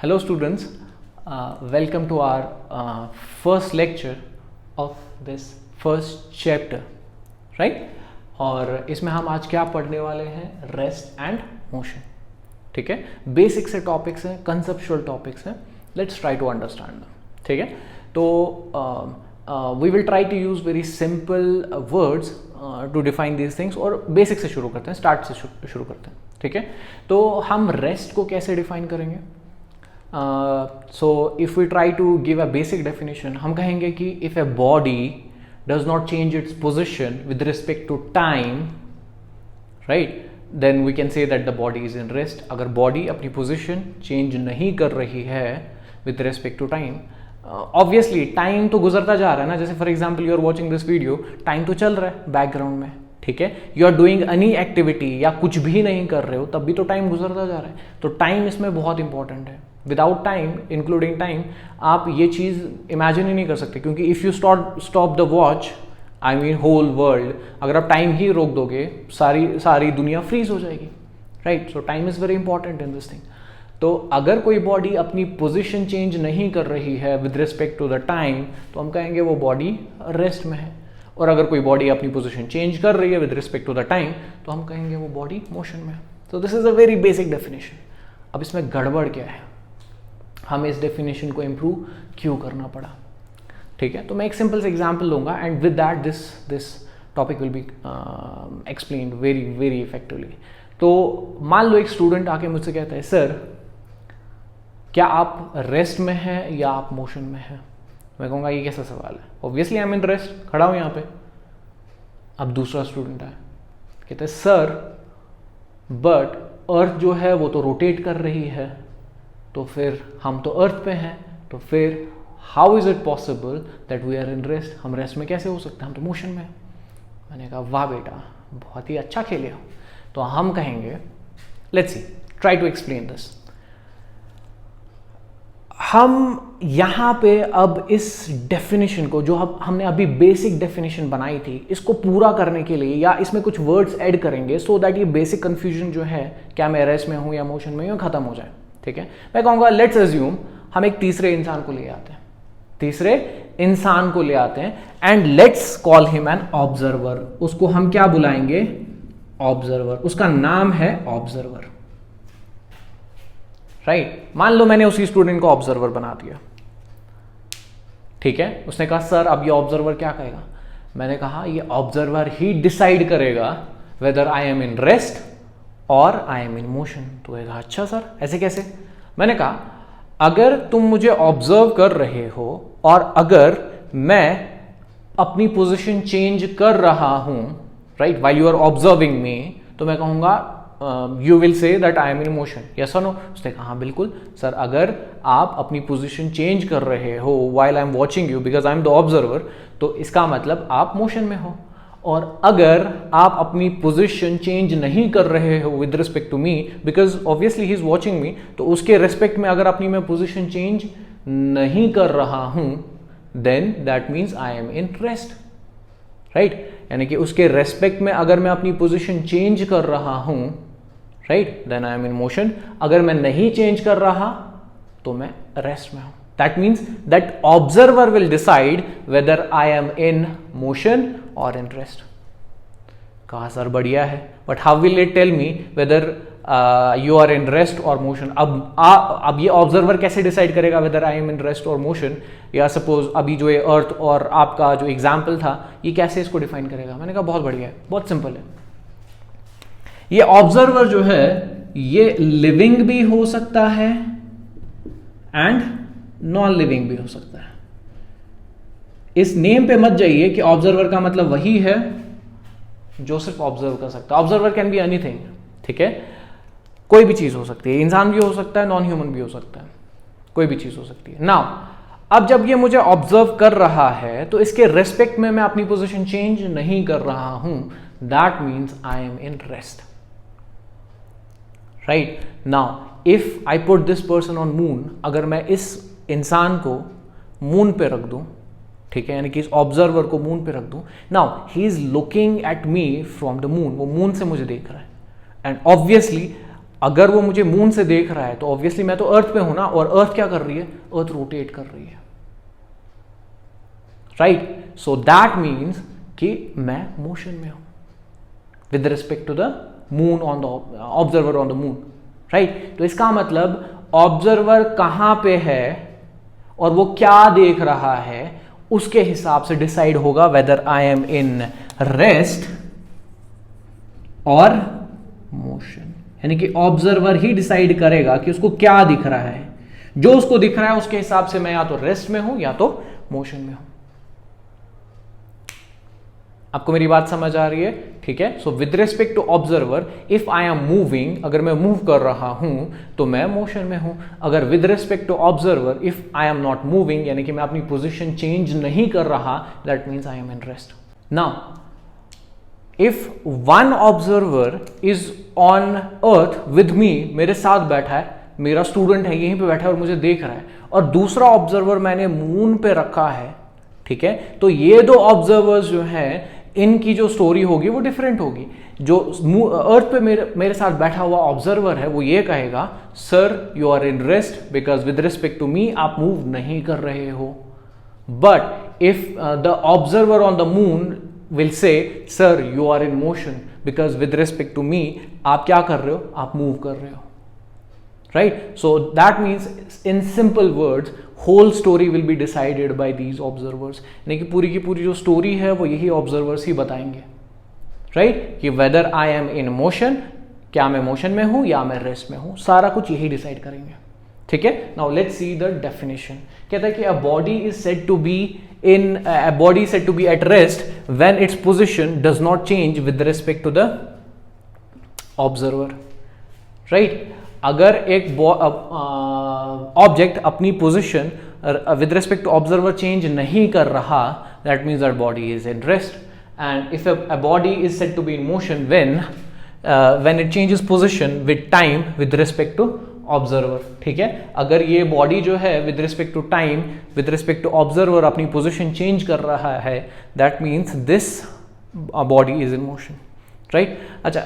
Hello students, welcome to our first lecture of this first chapter, right? और इसमें हम आज क्या पढ़ने वाले हैं? Rest and motion. ठीक है, बेसिक से टॉपिक्स हैं, कंसेप्चुअल टॉपिक्स हैं. Let's try to understand them. ठीक है, तो we will try to use very simple words to define these things. और बेसिक से शुरू करते हैं, स्टार्ट से शुरू करते हैं. ठीक है, तो हम रेस्ट को कैसे डिफाइन करेंगे? So if we try to give a basic definition, हम कहेंगे कि if a body does not change its position with respect to time, right, then we can say that the body is in rest. अगर body अपनी position change नहीं कर रही है with respect to time, obviously time तो गुजरता जा रहा है ना. जैसे for example you are watching this video, time तो चल रहा है background में. ठीक है, you are doing any activity या कुछ भी नहीं कर रहे हो तब भी तो टाइम गुजरता जा रहा है. तो टाइम इसमें बहुत इंपॉर्टेंट है. विदाउट टाइम, इंक्लूडिंग टाइम, आप ये चीज़ इमेजिन ही नहीं कर सकते. क्योंकि if you stop the watch, I mean whole world, अगर आप टाइम ही रोक दोगे सारी दुनिया फ्रीज हो जाएगी. Right, so time is very important in this thing. तो अगर कोई बॉडी अपनी पोजिशन चेंज नहीं कर रही है with respect to the time, तो हम कहेंगे वो बॉडी रेस्ट में है. और अगर कोई बॉडी अपनी पोजीशन चेंज कर रही है with respect to the time, तो हम कहेंगे वो बॉडी मोशन में है. तो this is a very basic definition. अब इसमें गड़बड़ क्या है, हमें इस डेफिनेशन को इम्प्रूव क्यों करना पड़ा? ठीक है, तो मैं एक सिंपल से एग्जांपल लूंगा and with that this topic will be explained very very effectively. तो मान लो एक स्टूडेंट आके मुझसे कहता है, सर क्या आप रेस्ट में हैं या आप मोशन में हैं? मैं कहूँगा ये कैसा सवाल है? Obviously I am in rest, खड़ा हूँ यहाँ पे. अब दूसरा स्टूडेंट आया, कहते हैं सर बट अर्थ जो है वो तो रोटेट कर रही है, तो फिर हम तो अर्थ पे हैं, तो फिर how is it possible that we are in rest? हम रेस्ट में कैसे हो सकते हैं, हम तो मोशन में हैं. मैंने कहा वाह बेटा, बहुत ही अच्छा खेले हो. तो हम कहेंगे let's see, try to explain this. हम यहाँ पे अब इस डेफिनेशन को, जो हमने अभी बेसिक डेफिनेशन बनाई थी, इसको पूरा करने के लिए या इसमें कुछ वर्ड्स ऐड करेंगे सो दैट ये बेसिक कंफ्यूजन जो है, क्या मैं रेस्ट में हूँ या मोशन में हूँ, खत्म हो जाए. ठीक है, मैं कहूँगा लेट्स अज्यूम हम एक तीसरे इंसान को ले आते हैं, and let's call him an observer. उसको हम क्या बुलाएंगे? ऑब्जर्वर. उसका नाम है ऑब्जर्वर. राइट, मान लो मैंने उसी स्टूडेंट को ऑब्जर्वर बना दिया. ठीक है, उसने कहा सर अब ये ऑब्जर्वर क्या कहेगा? मैंने कहा ये ऑब्जर्वर ही डिसाइड करेगा whether I am in rest और आई एम इन मोशन. तो कहेगा अच्छा सर ऐसे कैसे? मैंने कहा अगर तुम मुझे ऑब्जर्व कर रहे हो और अगर मैं अपनी पोजीशन चेंज कर रहा हूं, right, while you are observing me, तो मैं कहूंगा you will say that I am in motion. Yes और नो? उसने कहा हाँ बिल्कुल सर, अगर आप अपनी पोजीशन चेंज कर रहे हो while I am watching you because I am the observer, तो इसका मतलब आप मोशन में हो. और अगर आप अपनी पोजीशन चेंज नहीं कर रहे हो with respect to me because obviously he is watching me, तो उसके रिस्पेक्ट में अगर अपनी मैं पोजीशन चेंज नहीं कर रहा हूं, then that means I am in rest. Right, यानी कि उसके रेस्पेक्ट में अगर मैं अपनी पोजीशन चेंज कर रहा हूं, right, then I am in motion. अगर मैं नहीं चेंज कर रहा तो मैं रेस्ट में हूं. That means that observer will decide whether I am in motion और इन रेस्ट. कहा सर बढ़िया है, but how will it tell me whether you are in rest और मोशन? अब ये ऑब्जर्वर कैसे डिसाइड करेगा whether I am in rest और मोशन? या सपोज अभी जो ये अर्थ और आपका जो एग्जाम्पल था, ये कैसे इसको डिफाइन करेगा? मैंने कहा बहुत बढ़िया है, बहुत सिंपल है. ये ऑब्जर्वर जो है ये लिविंग भी हो सकता है एंड नॉन लिविंग भी हो सकता है. इस नेम पे मत जाइए कि ऑब्जर्वर का मतलब वही है जो सिर्फ ऑब्जर्व कर सकता है. Observer can be anything. ठीक है, कोई भी चीज हो सकती है. इंसान भी हो सकता है, नॉन ह्यूमन भी हो सकता है, कोई भी चीज हो सकती है. नाउ अब जब ये मुझे ऑब्जर्व कर रहा है तो इसके रेस्पेक्ट में मैं अपनी पोजीशन चेंज नहीं कर रहा हूं. That means I am in rest. Right, now if I put this person on moon, अगर मैं इस इंसान को मून पे रख दूं, ठीक है, यानी कि इस ऑब्जर्वर को मून पे रख दूं, now he is looking at me from the moon. वो मून से मुझे देख रहा है एंड ऑब्वियसली अगर वो मुझे मून से देख रहा है तो ऑब्वियसली मैं तो अर्थ पे हूं ना, और अर्थ क्या कर रही है, अर्थ रोटेट कर रही है, राइट। सो दैट मीन्स कि मैं मोशन में हूं with respect to the moon on the observer on the moon, right. तो इसका मतलब ऑब्जर्वर कहां पे है और वो क्या देख रहा है उसके हिसाब से डिसाइड होगा weather I am in rest और मोशन। यानी कि ऑब्जर्वर ही डिसाइड करेगा कि उसको क्या दिख रहा है, जो उसको दिख रहा है उसके हिसाब से मैं या तो रेस्ट में हूं या तो मोशन में हूं। आपको मेरी बात समझ आ रही है, ठीक है। So with respect to observer, if I am moving, अगर मैं मूव कर रहा हूं तो मैं मोशन में हूं। अगर with respect to observer if I am not moving, यानी कि मैं अपनी पोजीशन चेंज नहीं कर रहा, that means I am in rest. Now if one observer is on earth with me, मेरे साथ बैठा है, मेरा स्टूडेंट है यहीं पे बैठा है और मुझे देख रहा है, और दूसरा ऑब्जर्वर मैंने मून पे रखा है, ठीक है, तो ये दो ऑब्जर्वर्स जो हैं इनकी जो स्टोरी होगी वो डिफरेंट होगी। जो अर्थ पे मेरे साथ बैठा हुआ ऑब्जर्वर है वो ये कहेगा, sir you are in rest because with respect to me आप मूव नहीं कर रहे हो। But if the observer on the moon will say, sir you are in motion because with respect to me आप क्या कर रहे हो, आप मूव कर रहे हो, right. So that means in simple words whole story will be decided by these observers. यानी कि पूरी की पूरी जो स्टोरी है वो यही ऑब्जर्वर्स ही बताएंगे, राइट, कि weather I am in motion, क्या मैं मोशन में हूं या मैं रेस्ट में हूं, सारा कुछ यही डिसाइड करेंगे, ठीक है। Now let's see the definition. कहता है कि a body is said to be in a body is said to be at rest when its position does not change with respect to the observer, right। अगर एक object अपनी position with respect to observer change नहीं कर रहा, that means that body is in rest. And if a body is said to be in motion when it changes position with time with respect to observer, ठीक है। अगर ये body जो है with respect to time with respect to observer अपनी position change कर रहा है, that means this body is in motion, right. अच्छा,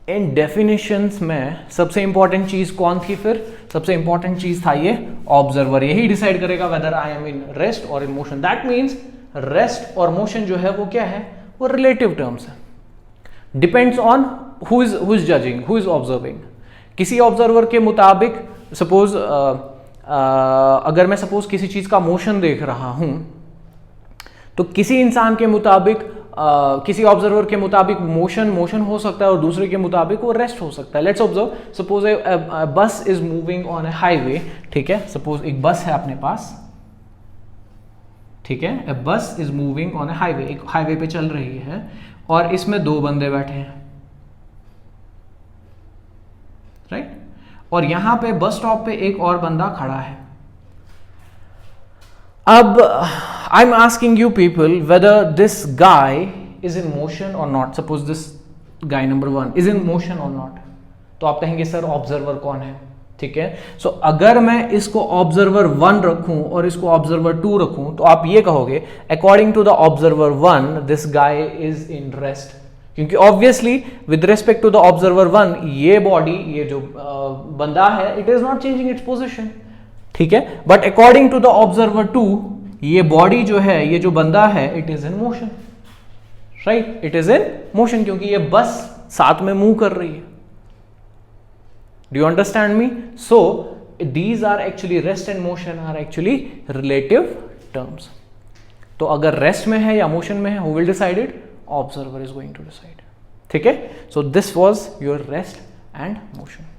इन डेफिनेशंस में सबसे इंपॉर्टेंट चीज कौन थी फिर? सबसे इंपॉर्टेंट चीज था ये ऑब्जर्वर, यही डिसाइड करेगा whether I am in rest और in motion. That means rest और मोशन जो है वो क्या है, वो रिलेटिव टर्म्स है, depends on who is judging, who is observing. किसी ऑब्जर्वर के मुताबिक सपोज अगर मैं सपोज किसी चीज का मोशन देख रहा हूं तो किसी इंसान के मुताबिक किसी ऑब्जर्वर के मुताबिक मोशन हो सकता है और दूसरे के मुताबिक वो रेस्ट हो सकता है। लेट्स ऑब्जर्व, सपोज ए बस is moving on A highway, ठीक है। सपोज एक बस है अपने पास, ठीक है, ए बस is moving on A highway, एक हाईवे पे चल रही है और इसमें दो बंदे बैठे हैं, राइट। और यहां पे बस स्टॉप पे एक और बंदा खड़ा है। अब I am asking you people whether this guy is in motion और not. Suppose this guy number 1 is in motion और नॉट, तो आप कहेंगे सर ऑब्जर्वर कौन है, ठीक है। सो अगर मैं इसको ऑब्जर्वर 1 रखूं और इसको ऑब्जर्वर 2 रखूं तो आप ये कहोगे according to the observer 1 this guy is in rest, क्योंकि obviously with respect to the observer 1 ये बॉडी, ये जो बंदा है, it is not changing its position, ठीक है। But according to the observer 2 ये बॉडी जो है, ये जो बंदा है, it is in motion, right, it is in motion, क्योंकि ये बस साथ में मूव कर रही है। Do you understand me? So these are actually, rest and motion are actually relative terms. तो अगर रेस्ट में है या मोशन में है, who will decide it? Observer is going to decide, ठीक है। So this was your rest and motion.